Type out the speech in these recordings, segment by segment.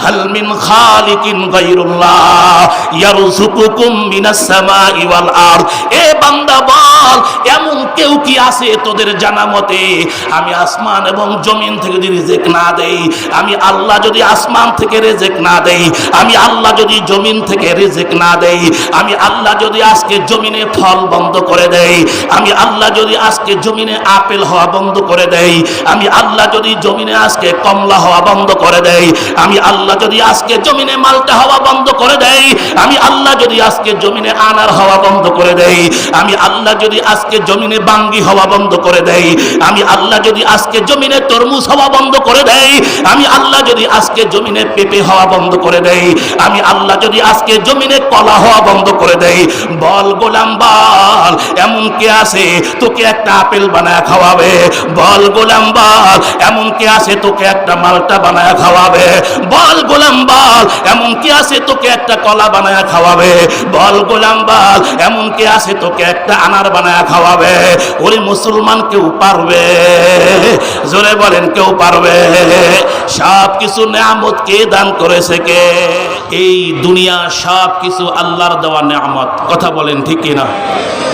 হাল মিন খালিকিন গায়রুল্লাহ ইয়ারযুকুকুম মিনাস সামাই ওয়াল আরদ। এ বান্দা বল, এমন কেউ কি আছে তোদের জানা মতে আমি আসমান এবং জমিন থেকে যদি রিজিক না দেই, আমি আল্লাহ যদি আসমান থেকে রিজিক না দেই, আমি আল্লাহ যদি জমিন থেকে রিজিক না দেই, আমি আল্লাহ যদি আজকে জমিনে ফল বন্ধ করে দেই, আমি আল্লাহ যদি আজকে জমিনে আপেল হওয়া বন্ধ করে দেই, আমি আল্লাহ যদি জমিনে আজকে কমলা হওয়া বন্ধ করে দেই, আমি আল্লাহ যদি আজকে জমিনে মালটা হওয়া বন্ধ করে দেই, আমি আল্লাহ যদি আজকে জমিনে আনার হওয়া বন্ধ করে দেই, আমি আল্লাহ যদি আজকে জমিনে বাঙ্গি হওয়া বন্ধ করে দেই, আমি আল্লাহ যদি আজকে জমিনে তরমুজ হওয়া বন্ধ করে দেই, আমি আল্লাহ যদি আজকে জমিনে পেঁপে হওয়া বন্ধ করে দেই, আমি আল্লাহ যদি আজকে জমিনে কলা হওয়া বন্ধ করে দেই, বল গোলাম বল, এমন কে আছে তোকে একটা আপেল বানায় খাওয়াবে? বল গোলাম বল, এমন কে আছে তোকে একটা মালটা বানায় খাওয়াবে? বল গোলাম বল, এমন কে আছে তোকে একটা কলা বানায় খাওয়াবে? বল গোলাম বল, এমন কে আছে তোকে একটা আনার বানায় খাওয়াবে? ওরে মুসলমান, কেউ পারবে? জোরে বলেন, কেউ পারবে? সব কিছু নিয়ামত কে দান করেছে? কে? এই দুনিয়া সব কিছু আল্লাহর দেওয়া নিয়ামত। কথা বলেন ঠিক কি না?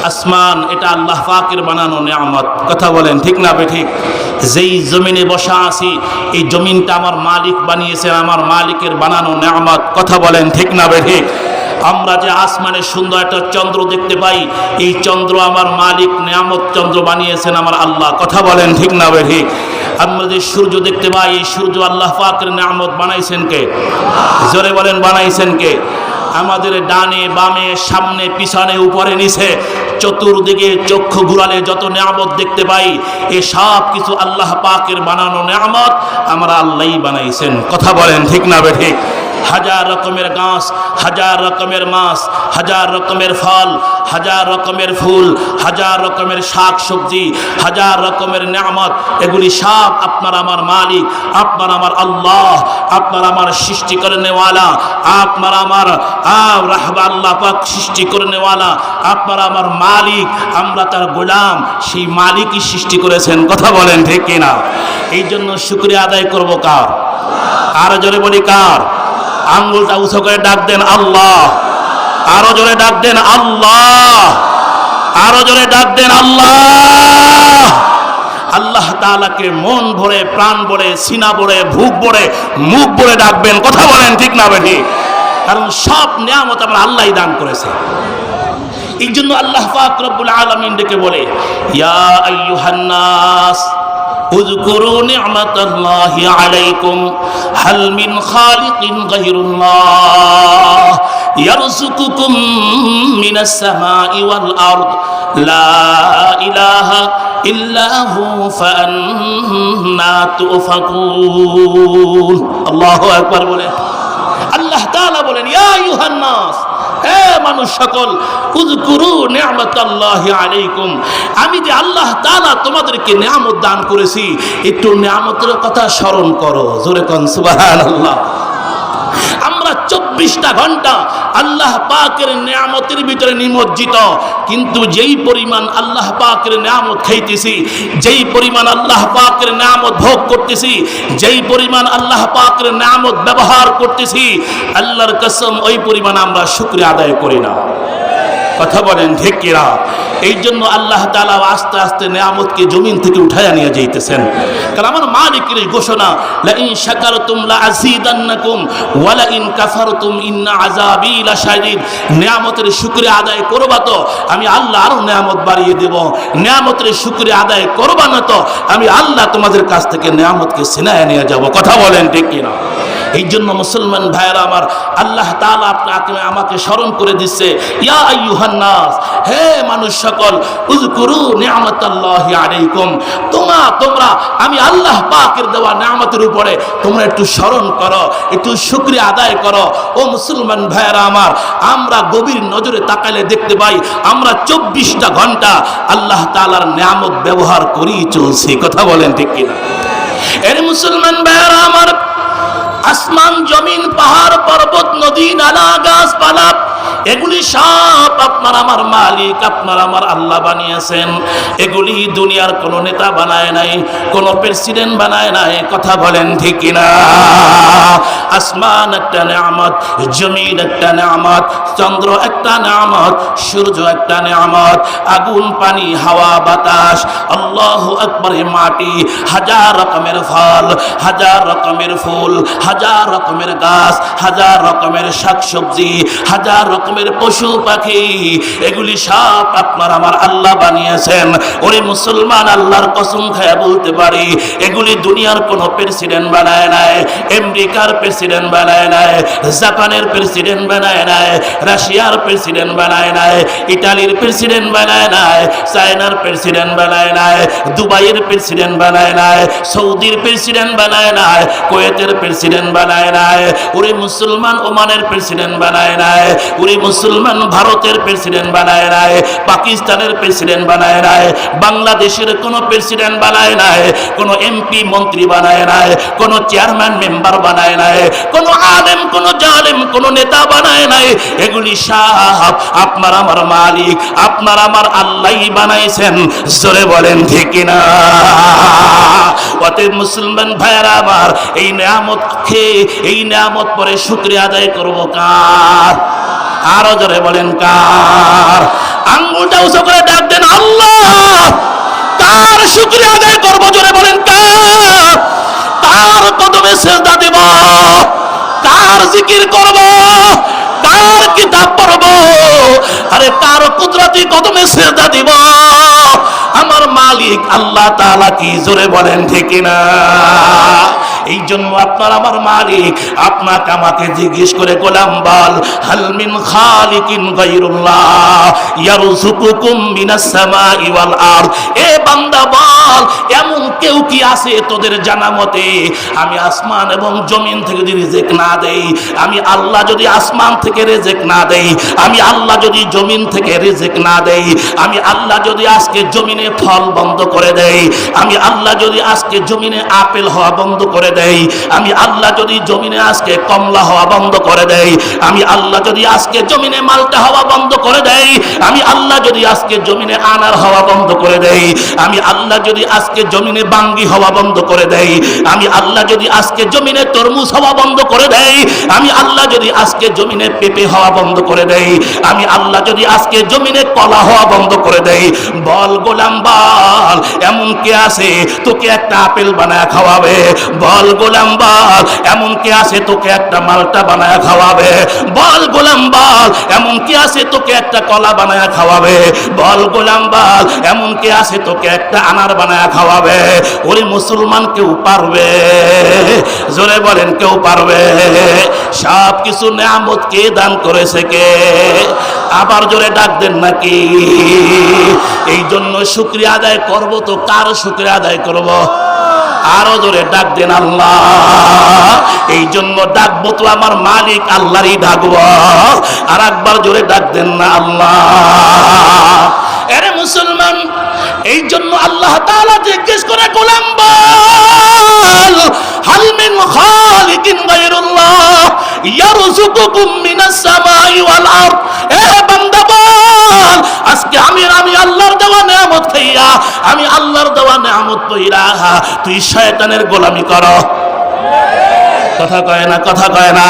আসমান এটা আল্লাহ পাকের বানানো নিয়ামত। কথা বলেন ঠিক না বেঠিক? যেই জমিনে বসা আছি, এই জমিনটা আমার মালিক বানিয়েছেন, আমার মালিকের বানানো নিয়ামত। কথা বলেন ঠিক না বেঠিক? আমরা যে আসমানে সুন্দর একটা চন্দ্র দেখতে পাই, এই চন্দ্র আমার মালিক নিয়ামত চন্দ্র বানিয়েছেন আমার আল্লাহ। কথা বলেন ঠিক না বেঠিক? আমরা যে সূর্য দেখতে পাই, এই সূর্য আল্লাহ পাকের নিয়ামত বানাইছেন কে? জোরে বলেন, বানাইছেন কে? আমাদের ডানে বামে সামনে পিছনে উপরে নিচে চতুর্দিকে চক্ষু ঘুরালে যত নিয়ামত দেখতে পাই, এ সব কিছু আল্লাহ পাকের বানানো নিয়ামত, আমরা আল্লাহই বানাইছেন। কথা বলেন ঠিক না বেঠিক? হাজার রকমের গাছ, হাজার রকমের মাছ, হাজার রকমের ফল, হাজার রকমের ফুল, হাজার রকমের শাক সবজি, হাজার রকমের নিয়ামত, এগুলি সব আপনার আমার মালিক, আপনার আমার আল্লাহ, আপনার আমার সৃষ্টি করে নেওয়ালা, আপনার আমার রাহবা আল্লাহ পাক সৃষ্টি করে নেওয়ালা, আপনার আমার মালিক, আমরা তার গোলাম, সেই মালিকই সৃষ্টি করেছেন। কথা বলেন ঠিক কিনা? এই জন্য শুকরিয়া আদায় করবো কার? আরো জোরে বলি কার? আঙ্গুলটা উঁচু করে ডাক দেন আল্লাহ। আরো জোরে ডাক দেন আল্লাহ। আরো জোরে ডাক দেন আল্লাহ। আল্লাহ তাআলাকে মন ভরে, প্রাণ ভরে, সিনা ভরে, বুক ভরে, মুখ ভরে ডাকবেন। কথা বলেন ঠিক না বেঠি? কারণ সব নিয়ামত আমরা আল্লাহই দান করেছে। এই জন্য আল্লাহ পাক রব্বুল আলামিন ডেকে বলে, ইয়া আইয়ুহান নাস اذكروا نعمة الله عليكم هل من خالق غير الله يرزقكم من السماء والأرض لا إله إلا هو فأنا تؤفكون الله أكبر বলে আল্লাহ তাআলা বলেন, ইয়া আইয়ুহান নাস, হে মানুষ সকল, উযকুরু নি'মাতাল্লাহি আলাইকুম, আমি যে আল্লাহ তাআলা তোমাদেরকে নিয়ামত দান করেছি, একটু নিয়ামতের কথা স্মরণ করো। জোরে কোন সুবহানাল্লাহ। আমরা 24টা ঘন্টা আল্লাহ পাকের নিয়ামতের ভিতরে নিমজ্জিত, কিন্তু যেই পরিমাণ আল্লাহ পাকের নিয়ামত খাইতেছি, যেই পরিমাণ আল্লাহ পাকের নিয়ামত ভোগ করতেছি, যেই পরিমাণ আল্লাহ পাকের নিয়ামত ব্যবহার করতেছি, আল্লাহর কসম ওই পরিমাণ আমরা শুকরিয়া আদায় করি না। কথা বলেন ঠিক কিনা? এই জন্য আল্লাহ তাআলা আস্তে আস্তে নিয়ামতকে জমিন থেকে উঠায়া নিয়ে যাইতেছেন। কারণ আমার মালিকের ঘোষণা, লা ইন শাকারতুম লা আযীদান্নাকুম ওয়া লা ইন কাফারতুম ইন্না আযাবী লাশাদীদ। নিয়ামতের শুকরিয়া আদায় করবা তো আমি আল্লাহ আরো নিয়ামত বাড়িয়ে দেব, নিয়ামতের শুকরিয়া আদায় করবা না তো আমি আল্লাহ তোমাদের কাছ থেকে নিয়ামতকে ছিনায় নিয়ে যাব। কথা বলেন ঠিক কিনা? এই জন্য মুসলমান ভাইরা আমার, আল্লাহ তাআলা আপনাকে আমাকে স্মরণ করে দিচ্ছে, ইয়া আইয়ুহান নাস, হে মানুষ সকল, উযকুরু নি'মাতাল্লাহি আলাইকুম, তোমরা আমি আল্লাহ পাকের দেওয়া নিয়ামতের উপরে তোমরা একটু স্মরণ করো, একটু শুকরিয়া আদায় করো। ও মুসলমান ভাইরা আমার, আমরা গভীর নজরে তাকালে দেখতে পাই আমরা 24টা ঘন্টা আল্লাহ তাআলার নিয়ামত ব্যবহার করেই চলছি। কথা বলেন ঠিক কিনা? এর মুসলমান ভাইরা আমার, আসমান জমিন পাহাড় পর্বত নদী নালা গাছপালা এগুলি সব আপনার আমার মালিক, আপনার আমার আল্লাহ বানিয়েছেন। এগুলি দুনিয়ার কোন নেতা বানায় নাই, কোন প্রেসিডেন্ট বানায় নাই। কথা বলেন ঠিক কিনা? আসমান একটা নেয়ামত, জমিন একটা নেয়ামত, চন্দ্র একটা নেয়ামত, সূর্য একটা নেয়ামত, আগুন, পানি, হাওয়া, বাতাস, আল্লাহু আকবার, মাটি, হাজার রকমের ফল, হাজার রকমের ফুল, হাজার রকমের গাছ, হাজার রকমের শাকসবজি, হাজার রকমের পশু পাখি, এগুলি সব আপনার আমার আল্লাহ বানিয়েছেন। ওরে মুসলমান, আল্লাহর কসম খায়া বলতে পারি, এগুলি দুনিয়ার কোন প্রেসিডেন্ট বানায় নাই, আমেরিকার প্রেসিডেন্ট বানায় নাই, জাপানের প্রেসিডেন্ট বানায় নাই, রাশিয়ার প্রেসিডেন্ট বানায় নাই, ইটালির প্রেসিডেন্ট বানায় নাই, চায়নার প্রেসিডেন্ট বানায় নাই, দুবাইয়ের প্রেসিডেন্ট বানায় নাই, সৌদির প্রেসিডেন্ট বানায় নাই, কুয়েতের প্রেসিডেন্ট বানায় নাই, ওরে মুসলমান ওমানের প্রেসিডেন্ট বানায় নাই, ওরে মুসলমান ভারতের প্রেসিডেন্ট বানায় নাই, পাকিস্তানের প্রেসিডেন্ট বানায় নাই, বাংলাদেশের কোন প্রেসিডেন্ট বানায় নাই, কোন এমপি মন্ত্রী বানায় নাই, কোন চেয়ারম্যান মেম্বার বানায় নাই, কোন আলেম, কোন জালেম, কোন নেতা বানায় নাই। এগুলি সব আপনার আমার মালিক, আপনার আমার আল্লাহই বানাইছেন। জোরে বলেন ঠিক কিনা? অতএব মুসলমান ভাইয়েরা আমার, এই নিয়ামত খেয়ে, এই নিয়ামত পরে শুকরিয়া আদায় করব কার? আরো জোরে বলেন কার? আঙ্গুলটা উঁচু করে ডাক দেন, আল্লাহ। কার শুকরিয়া আদায় করব? জোরে বলেন কার? কার কদমে সেজদা দেব? কার জিকির করব? কার কিতাব পড়ব? আরে কার কুদরতি কদমে সেজদা দিব? আমার মালিক আল্লাহ তাআলা কি। জোরে বলেন ঠিক না? এই জন্য আপনার আমার মালিক আপনাকে আমাকে জিজ্ঞেস করে গোলাম বল, হাল মিন খালিকিন গায়রুল্লাহ ইয়ারযুকুকুম মিনাস সামাই ওয়াল আরদ। এ বান্দা বল, এমন কেউ কি আছে তোদের জানা মতে? আমি আসমান এবং জমিন থেকে যদি রিজিক না দেই, আমি আল্লাহ যদি আসমান থেকে রিজিক না দেই, আমি আল্লাহ যদি জমিন থেকে রিজিক না দেই, আমি আল্লাহ যদি আজকে জমিনে ফল বন্ধ করে দেই, আমি আল্লাহ যদি আজকে জমিনে আপেল হওয়া বন্ধ করে দেই, আমি আল্লাহ যদি জমিনে আজকে কমলা হওয়া বন্ধ করে দেই, আমি আল্লাহ যদি আজকে জমিনে মালটা হওয়া বন্ধ করে দেই, আমি আল্লাহ যদি আজকে জমিনে আনার হওয়া বন্ধ করে দেই, আমি আল্লাহ যদি আজকে জমিনে বাঙ্গি হওয়া বন্ধ করে দেই, আমি আল্লাহ যদি আজকে জমিনে তরমুজ হওয়া বন্ধ করে দেই, আমি আল্লাহ যদি আজকে জমিনে পেঁপে হওয়া বন্ধ করে দেই, আমি আল্লাহ যদি আজকে জমিনে কলা হওয়া বন্ধ করে দেই, বল গোলাম বল, এমন কে আছে তোকে একটা আপেল বানায় খাওয়াবে? বল গোলাম বল, এমন কে আছে তোকে একটা মালটা বানায় খাওয়াবে? বল গোলাম বল, এমন কে আছে তোকে একটা কলা বানায় খাওয়াবে? বল গোলাম বল, এমন কে আছে তোকে একটা আনার বানায় খাওয়াবে? ওরে মুসলমান, কেউ পারবে? জোরে বলেন, কেউ পারবে? সব কিছু নিয়ামত কে দান করেছে? কে? আবার জোরে ডাক দেন নাকি? এই জন্য শুকরিয়া আদায় করব তো কার শুকরিয়া আদায় করব? আরো জোরে ডাক দেন, আল্লাহ। এই জন্য ডাকবো তো আমার মালিক আল্লাহরই ডাকবো। আর একবার জোরে ডাক দেন না, আল্লাহ। আরে মুসলমান, এই জন্য আল্লাহ তাআলা জিজ্ঞেস করে গোলাম বল, হাল মিন খালিকিন গায়রুল্লাহ ইয়ারযুকুকুম মিনাস সামাই ওয়াল আরদ। এ বান্দা বল, আজকে আমি আল্লাহর দেওয়া নিয়ামত খাইয়া, আমি আল্লাহর দেওয়া নিয়ামত পইরা তুই শয়তানের গোলামি করো? কথা কয় না, কথা কয় না।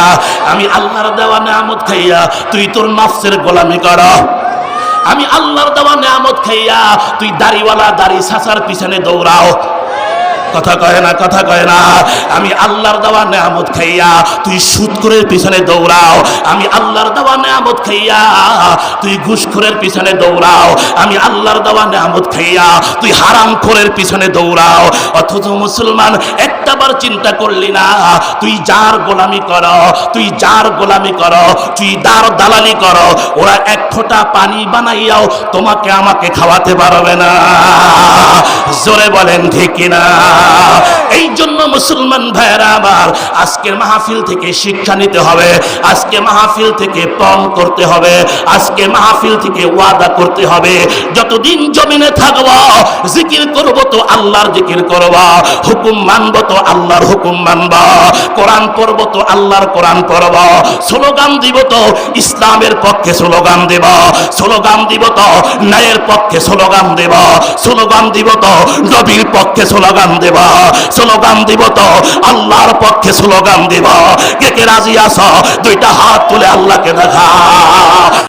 আমি আল্লাহর দেওয়া নিয়ামত খাইয়া তুই তোর নফসের গোলামি করো? আমি আল্লাহর দেওয়া নিয়ামত খাইয়া তুই দাড়িওয়ালা দাড়ি ছাঁচার পিছনে দৌড়াও? কথা কয় না, কথা কয় না। আমি আল্লাহর দেওয়া নিয়ামত খাইয়া তুই সুদখোরের পিছনে দৌড়াও? আমি আল্লাহর দেওয়া নিয়ামত খাইয়া তুই ঘুষখোরের পিছনে দৌড়াও? আমি আল্লাহর দেওয়া নিয়ামত খাইয়া তুই হারামখোরের পিছনে দৌড়াও? অথচ মুসলমান, একটাবার চিন্তা করলি না তুই যার গোলামি কর, তুই যার গোলামি কর, তুই যার দালালি কর, ওরা এক ফোঁটা পানি বানাইয়াও তোমাকে আমাকে খাওয়াতে পারবে না। জোরে বলেন ঠিক কিনা? এই জন্য মুসলমান ভাইরা আমার, আজকের মাহফিল থেকে শিক্ষা নিতে হবে, আজকে মাহফিল থেকে পণ করতে হবে, আজকে মাহফিল থেকে ওয়াদা করতে হবে, যতদিন জমিনে থাকবো জিকির করব তো আল্লাহর জিকির করব, হুকুম মানব তো আল্লাহর হুকুম মানব, কোরআন পড়ব তো আল্লাহর কোরআন পড়ব, স্লোগান দিব তো ইসলামের পক্ষে স্লোগান দেব, স্লোগান দিব তো ন্যায়ের পক্ষে স্লোগান দেব, স্লোগান দিব তো নবীর পক্ষে স্লোগান দেব, স্লোগান দিব তো আল্লাহর পক্ষে স্লোগান দেব। কে কে রাজি আছো? দুইটা হাত তুলে আল্লাহকে দেখা।